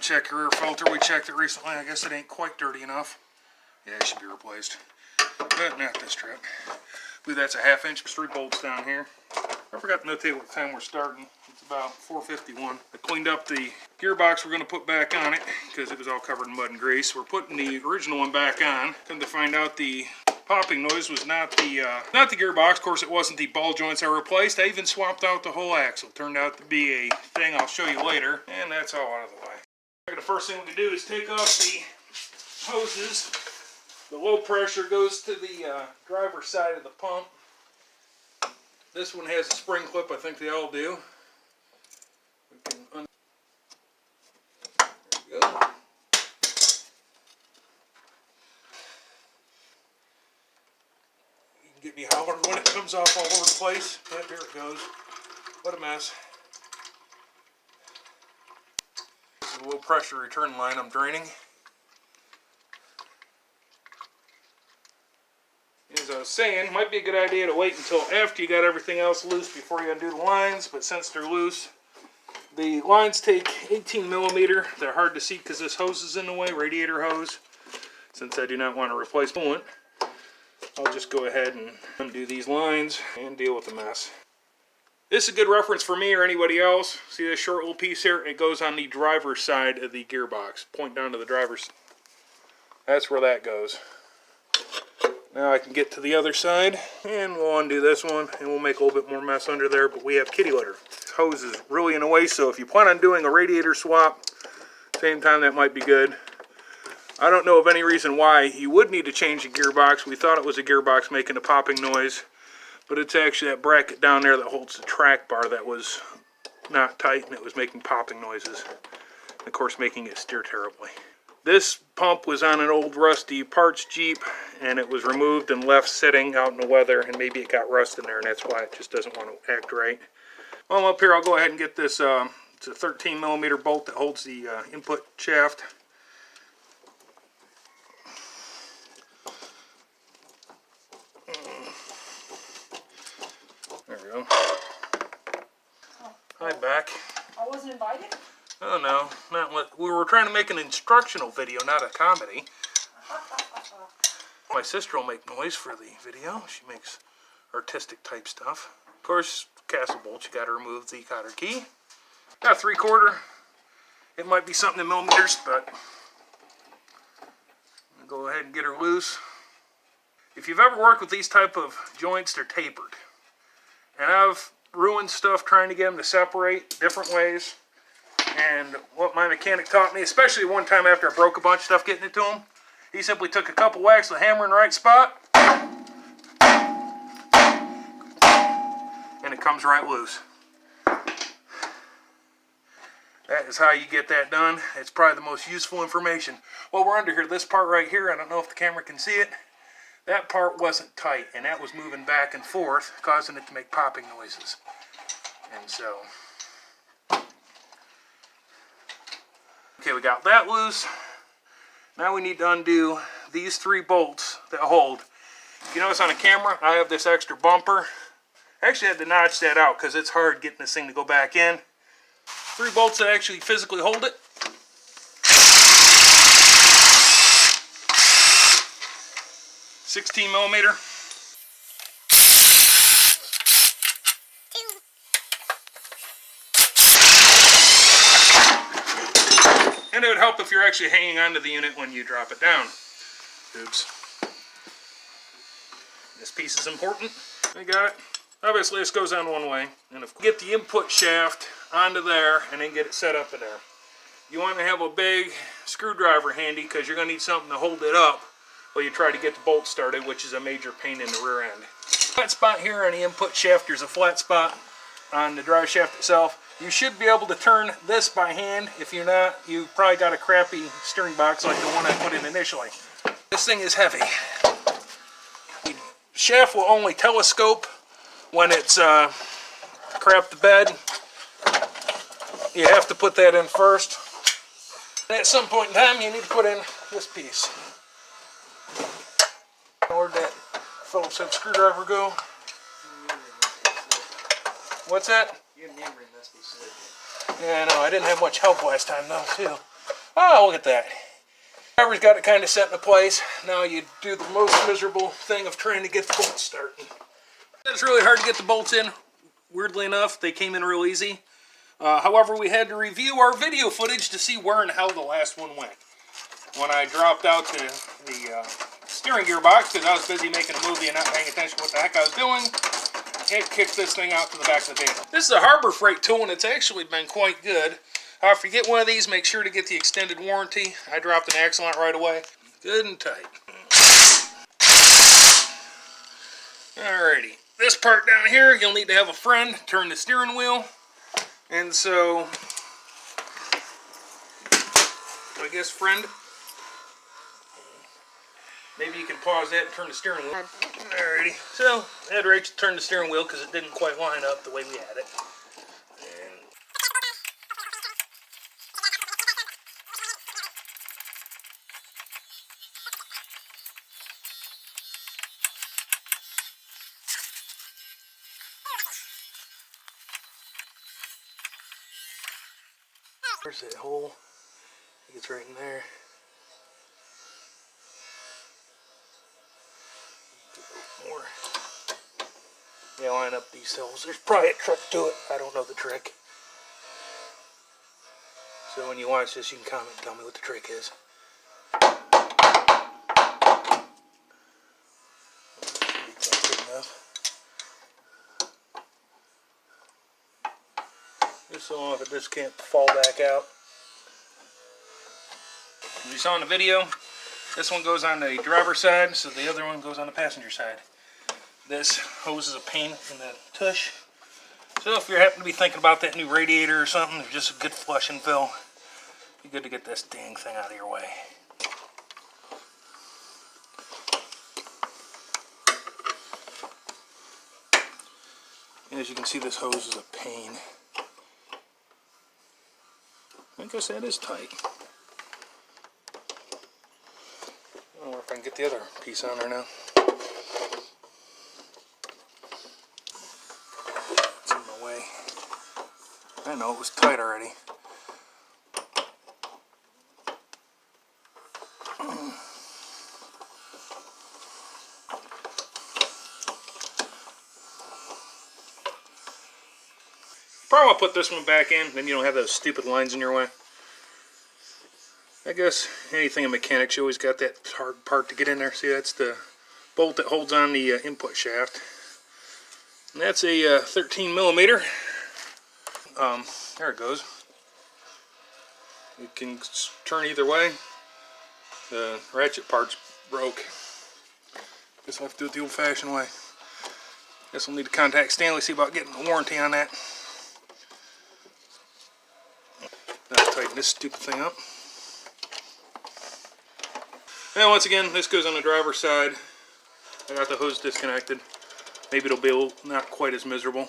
check your air filter. We checked it recently. I guess it ain't quite dirty enough. Yeah, it should be replaced. But not this trip. I believe that's a 1/2 inch. There's 3 bolts down here. I forgot to notate what time we're starting. It's about 4:51. I cleaned up the gearbox we're going to put back on it because it was all covered in mud and grease. We're putting the original one back on. Come to find out, the popping noise was not the gearbox. Of course, it wasn't the ball joints I replaced. I even swapped out the whole axle. Turned out to be a thing I'll show you later. And that's all out of the way. The first thing we can do is take off the hoses. The low pressure goes to the driver's side of the pump. This one has a spring clip, I think they all do. We can there we go. You can get me hollering when it comes off all over the place. Yep, here it goes. What a mess. This is a low pressure return line I'm draining. As I was saying, might be a good idea to wait until after you got everything else loose before you undo the lines, but since they're loose, the lines take 18 millimeter. They're hard to see because this hose is in the way, radiator hose. Since I do not want to replace coolant, I'll just go ahead and undo these lines and deal with the mess. This is a good reference for me or anybody else. See this short little piece here? It goes on the driver's side of the gearbox. Point down to the driver's. That's where that goes. Now I can get to the other side, and we'll undo this one, and we'll make a little bit more mess under there, but we have kitty litter. This hose is really in the way, so if you plan on doing a radiator swap, same time that might be good. I don't know of any reason why you would need to change the gearbox. We thought it was a gearbox making a popping noise, but it's actually that bracket down there that holds the track bar that was not tight, and it was making popping noises. And of course, making it steer terribly. This pump was on an old rusty parts Jeep, and it was removed and left sitting out in the weather, and maybe it got rust in there, and that's why it just doesn't want to act right. While I'm up here, I'll go ahead and get this, it's a 13 millimeter bolt that holds the input shaft. There we go. Hi, back. I wasn't invited? Oh no, not what we were trying to make an instructional video, not a comedy. My sister will make noise for the video. She makes artistic type stuff. Of course, castle bolt, you got to remove the cotter key. Got a 3/4. It might be something in millimeters, but I'll go ahead and get her loose. If you've ever worked with these type of joints, they're tapered, and I've ruined stuff trying to get them to separate different ways. And what my mechanic taught me, especially one time after I broke a bunch of stuff getting it to him, he simply took a couple whacks with a hammer in the right spot, and it comes right loose. That is how you get that done. It's probably the most useful information. Well, we're under here, this part right here, I don't know if the camera can see it, that part wasn't tight, and that was moving back and forth, causing it to make popping noises. And so... okay, we got that loose. Now we need to undo these 3 bolts that hold. You notice on the camera, I have this extra bumper. I actually had to notch that out because it's hard getting this thing to go back in. 3 bolts that actually physically hold it. .16 millimeter. And it would help if you're actually hanging onto the unit when you drop it down. Oops. This piece is important. I got it. Obviously this goes on one way. And if we get the input shaft onto there and then get it set up in there. You want to have a big screwdriver handy because you're going to need something to hold it up while you try to get the bolt started, which is a major pain in the rear end. Flat spot here on the input shaft. There's a flat spot on the drive shaft itself. You should be able to turn this by hand. If you're not, you probably got a crappy steering box like the one I put in initially. This thing is heavy. The shaft will only telescope when it's crap the bed. You have to put that in first. And at some point in time, you need to put in this piece. Where'd that Phillips head screwdriver go? What's that? Yeah, no, I didn't have much help last time though, too. Oh, look at that. Driver's got it kind of set into place. Now you do the most miserable thing of trying to get the bolts starting. It's really hard to get the bolts in. Weirdly enough, they came in real easy. However, we had to review our video footage to see where and how the last one went. When I dropped out the steering gearbox, because I was busy making a movie and not paying attention to what the heck I was doing, it kicked this thing out to the back of the vehicle. This is a Harbor Freight tool, and it's actually been quite good. If you get one of these, make sure to get the extended warranty. I dropped an axle on it right away. Good and tight. Alrighty. This part down here, you'll need to have a friend turn the steering wheel. And so, I guess, friend, maybe you can pause that and turn the steering wheel. Alrighty, so I had to turn the steering wheel because it didn't quite line up the way we had it. And there's that hole. I think it's right in there. More. Yeah, line up these holes. There's probably a trick to it. I don't know the trick. So when you watch this, you can comment and tell me what the trick is. Good enough. Just so if it just can't fall back out. As you saw in the video, this one goes on the driver's side, so the other one goes on the passenger side. This hose is a pain in the tush. So if you happen to be thinking about that new radiator or something, or just a good flush and fill, be good to get this dang thing out of your way. And as you can see, this hose is a pain. I guess that is tight. I don't know if I can get the other piece on there now. It's in my way. I know it was tight already. Probably I'll put this one back in, then you don't have those stupid lines in your way. I guess anything in mechanics, you always got that hard part to get in there. See, that's the bolt that holds on the input shaft. And that's a 13 millimeter. There it goes. You can turn either way. The ratchet part's broke. Guess I'll have to do it the old-fashioned way. Guess we'll need to contact Stanley, see about getting a warranty on that. Now tighten this stupid thing up. And once again, this goes on the driver's side. I got the hose disconnected. Maybe it'll be not quite as miserable.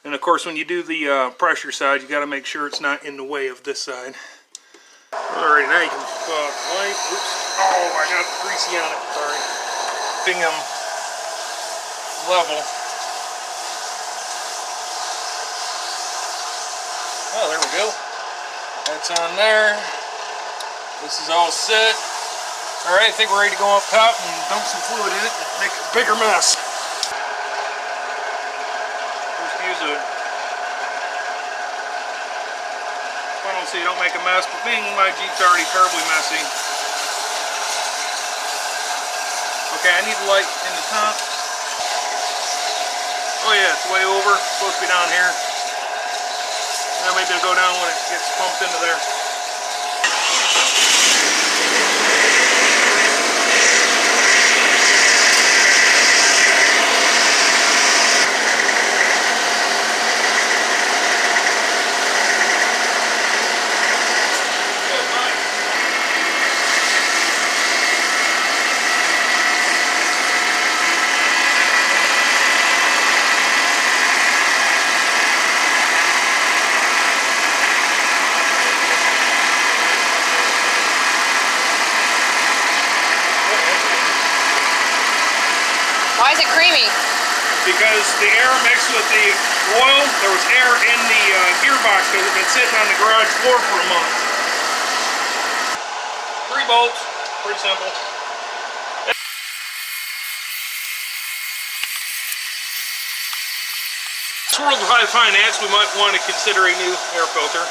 And of course, when you do the pressure side, you got to make sure it's not in the way of this side. Alright, now you can go out the light. Oops. Oh, I got greasy on it. Sorry. Bingham level. Oh, there we go. That's on there. This is all set. Alright, I think we're ready to go up top and dump some fluid in it and make a bigger mess. Just use a funnel so you don't make a mess, but being my Jeep's already terribly messy. Okay, I need the light in the top. Oh yeah, it's way over. It's supposed to be down here. And then maybe it'll go down when it gets pumped into there. Why is it creamy? Because the air mixed with the oil, there was air in the gearbox because it had been sitting on the garage floor for a month. 3 bolts, pretty simple. This World of High Finance, we might want to consider a new air filter.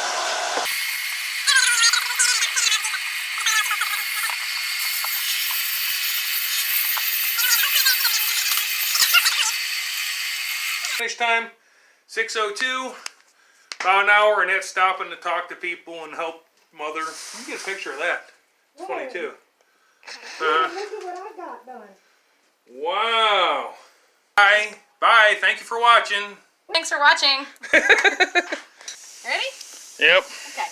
Finish time, 6:02. About an hour, and that's stopping to talk to people and help mother. You can get a picture of that. It's funny too. Look at what I got done. Wow. Bye. Bye. Thank you for watching. Thanks for watching. Ready? Yep. Okay.